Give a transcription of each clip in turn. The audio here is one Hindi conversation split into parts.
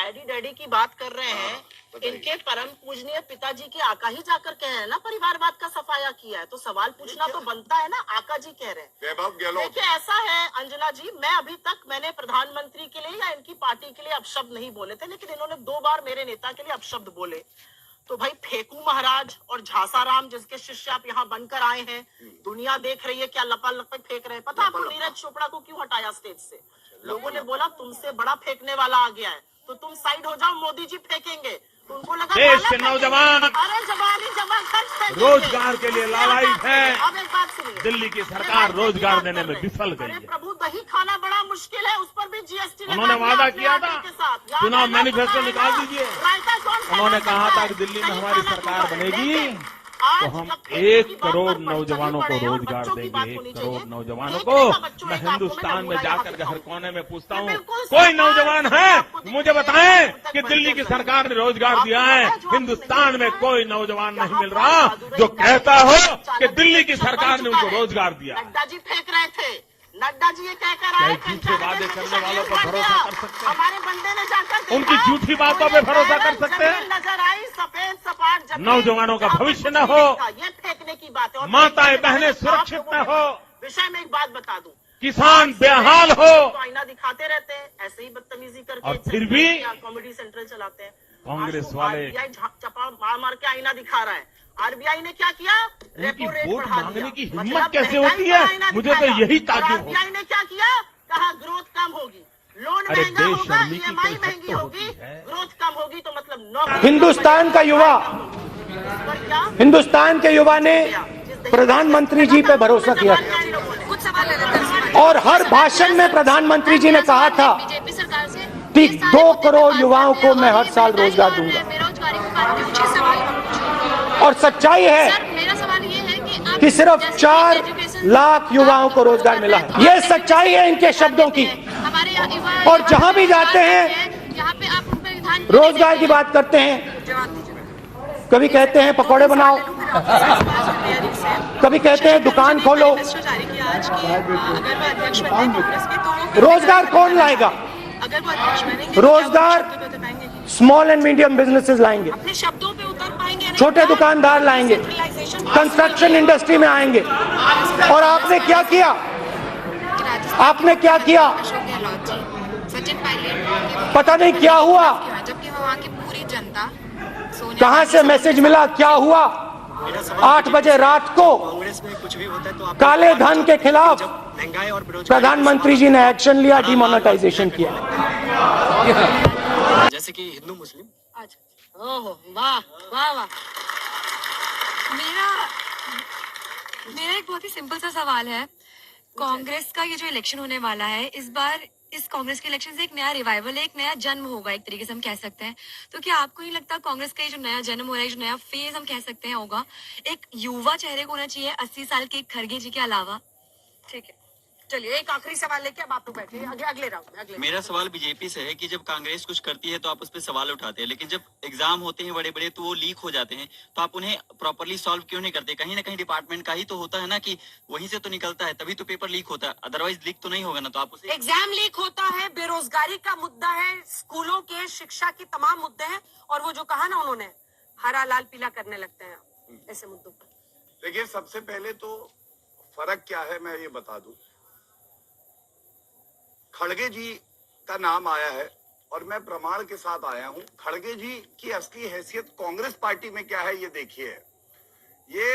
डैडी डैडी की बात कर रहे हैं, इनके परम पूजनीय पिताजी के आका ही जाकर कह रहे हैं ना परिवारवाद का सफाया किया है, तो सवाल पूछना तो बनता है ना। आका जी कह रहे हैं। देखिए ऐसा है अंजना जी, मैं अभी तक मैंने प्रधानमंत्री के लिए या इनकी पार्टी के लिए अपशब्द नहीं बोले थे, लेकिन इन्होंने 2 बार मेरे नेता के लिए अपशब्द बोले। तो भाई फेकू महाराज और झासाराम जिसके शिष्य आप यहाँ बनकर आए हैं, दुनिया देख रही है क्या लपा फेंक रहे हैं। पता आपको नीरज चोपड़ा को क्यों हटाया स्टेज से? लोगों ने बोला तुमसे बड़ा फेंकने वाला आ गया है, तो तुम साइड हो जाओ, मोदी जी फेंकेंगे। तो उनको लगा देश के नौजवान अरे जवान ही जवान रोजगार के लिए लालायित है। अब एक बात सुनिए, दिल्ली की सरकार रोजगार देने में विफल गई है। प्रभु दही खाना बड़ा मुश्किल है, उस पर भी जीएसटी उन्होंने वादा किया था, चुनाव मैनिफेस्टो निकाल दीजिए। उन्होंने कहा था कि दिल्ली में हमारी सरकार बनेगी तो हम 1 करोड़ नौजवानों को रोजगार देंगे। 1 करोड़ नौजवानों को। मैं हिंदुस्तान में जाकर हर कोने में पूछता हूँ, कोई नौजवान है मुझे बताएं कि दिल्ली की सरकार ने रोजगार दिया है? हिंदुस्तान में कोई नौजवान नहीं मिल रहा जो कहता हो कि दिल्ली की सरकार ने उनको रोजगार दिया। नड्डा जी फेंक रहे थे, नड्डा जी ये कहकर आए झूठे वादे करने वालों पर भरोसा कर सकते हैं? हमारे बंदे ने जाकर उनकी झूठी बातों पे भरोसा कर सकते हैं? नजर आई सफेद सपाट नौजवानों का भविष्य न हो, ये फेंकने की बात है। माताएं बहनें सुरक्षित न हो, विषय में एक बात बता दूं, किसान बेहाल हो, तो आईना दिखाते रहते हैं ऐसे ही बदतमीजी करके, और फिर भी कॉमेडी सेंट्रल चलाते हैं। कांग्रेस वाले चपा मार के आईना दिखा रहा है। आरबीआई ने क्या किया? उनकी वोट मांगने की हिम्मत कैसे होती है? मुझे तो यही ताज्जुब होता है। आरबीआई ने क्या किया? कहा ग्रोथ कम होगी, लोन महंगा होगा, ईएमआई महंगी होगी, ग्रोथ कम होगी, तो मतलब हिंदुस्तान का युवा, हिंदुस्तान के युवा ने प्रधानमंत्री जी पे भरोसा किया और हर भाषण में प्रधानमंत्री जी ने कहा था कि 2 करोड़ युवाओं को मैं हर साल रोजगार दूंगा। और सच्चाई है कि सिर्फ 4 लाख युवाओं को रोजगार मिला है। ये सच्चाई है इनके शब्दों की। और जहां भी जाते हैं रोजगार की बात करते हैं, कभी कहते हैं पकौड़े बनाओ, कभी कहते हैं दुकान खोलो। रोजगार कौन लाएगा? रोजगार स्मॉल एंड मीडियम बिजनेसेस लाएंगे, अपने शब्दों पे उतर पाएंगे, छोटे दुकानदार लाएंगे, कंस्ट्रक्शन इंडस्ट्री में आएंगे। और आपने क्या किया? आपने क्या किया? पता नहीं क्या हुआ, जबकि वहाँ की पूरी जनता कहां से मैसेज मिला, क्या हुआ? 8 बजे रात को कांग्रेस में कुछ भी होता है तो काले धन के खिलाफ महंगाई और प्रधानमंत्री जी ने एक्शन लिया, डिमोनेटाइजेशन किया। जैसे कि हिंदू मुस्लिम। ओहो वाह वाह वाह। मेरा एक बहुत ही सिंपल सा सवाल है। कांग्रेस का ये जो इलेक्शन होने वाला है, इस बार इस कांग्रेस के इलेक्शन से एक नया रिवाइवल है, एक नया जन्म होगा, एक तरीके से हम कह सकते हैं। तो क्या आपको नहीं लगता कांग्रेस का ये जो नया जन्म हो रहा है, जो नया फेज हम कह सकते हैं होगा, एक युवा चेहरे को होना चाहिए 80 साल के खड़गे जी के अलावा? ठीक है, चलिए एक आखिरी सवाल लेके अब आप लोग बैठिए, अगले राउंड में। मेरा सवाल बीजेपी से है कि जब कांग्रेस कुछ करती है तो आप उस पर सवाल उठाते हैं, लेकिन जब एग्जाम होते हैं बड़े बड़े तो वो लीक हो जाते हैं, तो आप उन्हें प्रॉपरली सॉल्व क्यों नहीं करते? कहीं ना कहीं डिपार्टमेंट का ही तो होता है ना, कि वहीं से तो निकलता है, तभी तो पेपर लीक होता है, अदरवाइज लीक तो नहीं होगा ना। तो आप उसे एग्जाम लीक होता है, बेरोजगारी का मुद्दा है, स्कूलों के शिक्षा के तमाम मुद्दे हैं, और वो जो कहा ना उन्होंने, हरा लाल पीला करने लगते हैं ऐसे मुद्दों पर। देखिए, सबसे पहले तो फर्क क्या है मैं ये बता दूं। खड़गे जी का नाम आया है और मैं प्रमाण के साथ आया हूं। खड़गे जी की असली हैसियत कांग्रेस पार्टी में क्या है ये देखिए। ये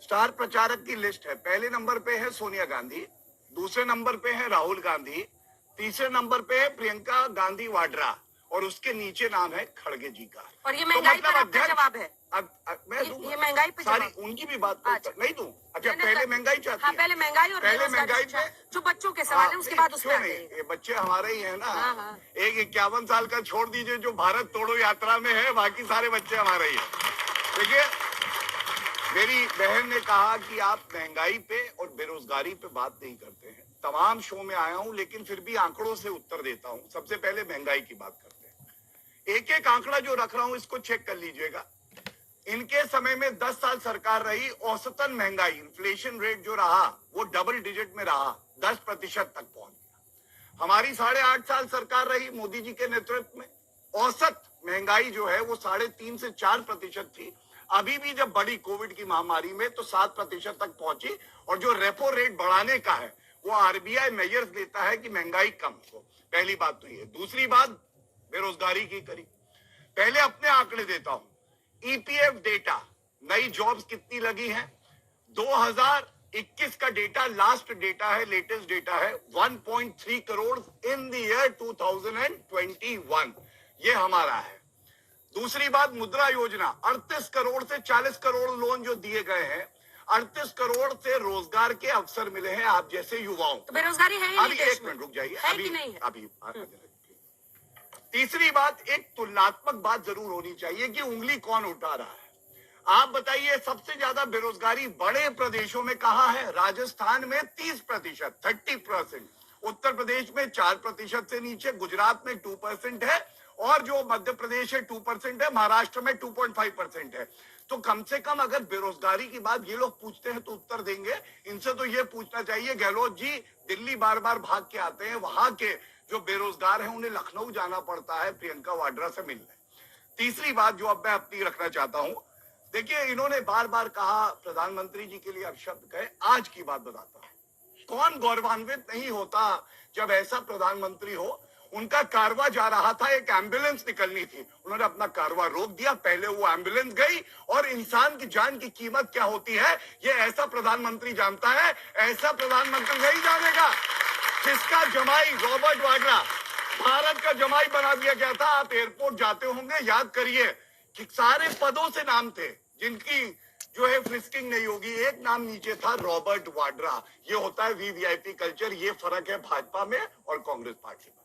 स्टार प्रचारक की लिस्ट है। पहले नंबर पे है सोनिया गांधी, दूसरे नंबर पे है राहुल गांधी, तीसरे नंबर पे है प्रियंका गांधी वाड्रा, और उसके नीचे नाम है खड़गे जी का। और ये महंगाई पर आपका जवाब है? मैं ये महंगाई पे सारी उनकी भी बात नहीं दूं? अच्छा, पहले महंगाई चाहती है? पहले महंगाई और पहले महंगाई पे जो बच्चों के सवाल है उसके बाद उसमें ये बच्चे हमारे ही है ना। एक 51 साल का छोड़ दीजिए जो भारत तोड़ो यात्रा में है, बाकी सारे बच्चे हमारे ही है। देखिए, मेरी बहन ने कहा कि आप महंगाई पे और बेरोजगारी पे बात नहीं करते हैं। तमाम शो में आया हूं, लेकिन फिर भी आंकड़ों से उत्तर देता हूं। सबसे पहले महंगाई की बात करते हैं। एक एक आंकड़ा जो रख रहा हूं इसको चेक कर लीजिएगा। इनके समय में 10 साल सरकार रही, औसतन महंगाई, इन्फ्लेशन रेट जो रहा वो डबल डिजिट में रहा, 10% तक पहुंच गया। हमारी 8.5 साल सरकार रही मोदी जी के नेतृत्व में, औसत महंगाई जो है वो 3.5 से 4% थी। अभी भी जब बड़ी कोविड की महामारी में तो 7% तक पहुंची, और जो रेपो रेट बढ़ाने का है वो आरबीआई मेजर्स लेता है कि महंगाई कम हो। पहली बात तो ये। दूसरी बात बेरोजगारी की करी। पहले अपने आंकड़े देता हूं। ईपीएफ डेटा, नई जॉब्स कितनी लगी हैं 2021 का डेटा, लास्ट डेटा है, लेटेस्ट डेटा है 1.3 करोड़ इन द ईयर 2021, ये हमारा है। दूसरी बात मुद्रा योजना, 38 करोड़ से 40 करोड़ लोन जो दिए गए हैं, 38 करोड़ से रोजगार के अवसर मिले हैं आप जैसे युवाओं को। तो बेरोजगारी है ही अभी नहीं देश एक में। मिनट रुक जाइए, है कि नहीं है? अभी तीसरी बात, एक तुलनात्मक बात जरूर होनी चाहिए कि उंगली कौन उठा रहा है। आप बताइए सबसे ज्यादा बेरोजगारी बड़े प्रदेशों में कहाँ है? राजस्थान में 30%, 30%, उत्तर प्रदेश में 4% से नीचे, गुजरात में 2% है, और जो मध्य प्रदेश है 2% है, महाराष्ट्र में 2.5% है। तो कम से कम अगर बेरोजगारी की बात ये लोग पूछते हैं तो उत्तर देंगे। इनसे तो ये पूछना चाहिए, गहलोत जी दिल्ली बार बार भाग के आते हैं, वहां के जो बेरोजगार हैं उन्हें लखनऊ जाना पड़ता है प्रियंका वाड्रा से मिलने। तीसरी बात जो अब मैं अपनी रखना चाहता हूं, देखिए इन्होंने बार बार कहा प्रधानमंत्री जी के लिए अब शब्द कहे, आज की बात बताता हूं। कौन गौरवान्वित नहीं होता जब ऐसा प्रधानमंत्री हो। उनका कारवा जा रहा था, एक एम्बुलेंस निकलनी थी, उन्होंने अपना कारवा रोक दिया, पहले वो एम्बुलेंस गई, और इंसान की जान की कीमत क्या होती है ये ऐसा प्रधानमंत्री जानता है। ऐसा प्रधानमंत्री नहीं जानेगा जिसका जमाई रॉबर्ट वाड्रा भारत का जमाई बना दिया गया था। आप एयरपोर्ट जाते होंगे, याद करिए कि सारे पदों से नाम थे जिनकी जो है फ्रिस्किंग नहीं होगी, एक नाम नीचे था रॉबर्ट वाड्रा। ये होता है वीवीआईपी कल्चर, ये फर्क है भाजपा में और कांग्रेस पार्टी में।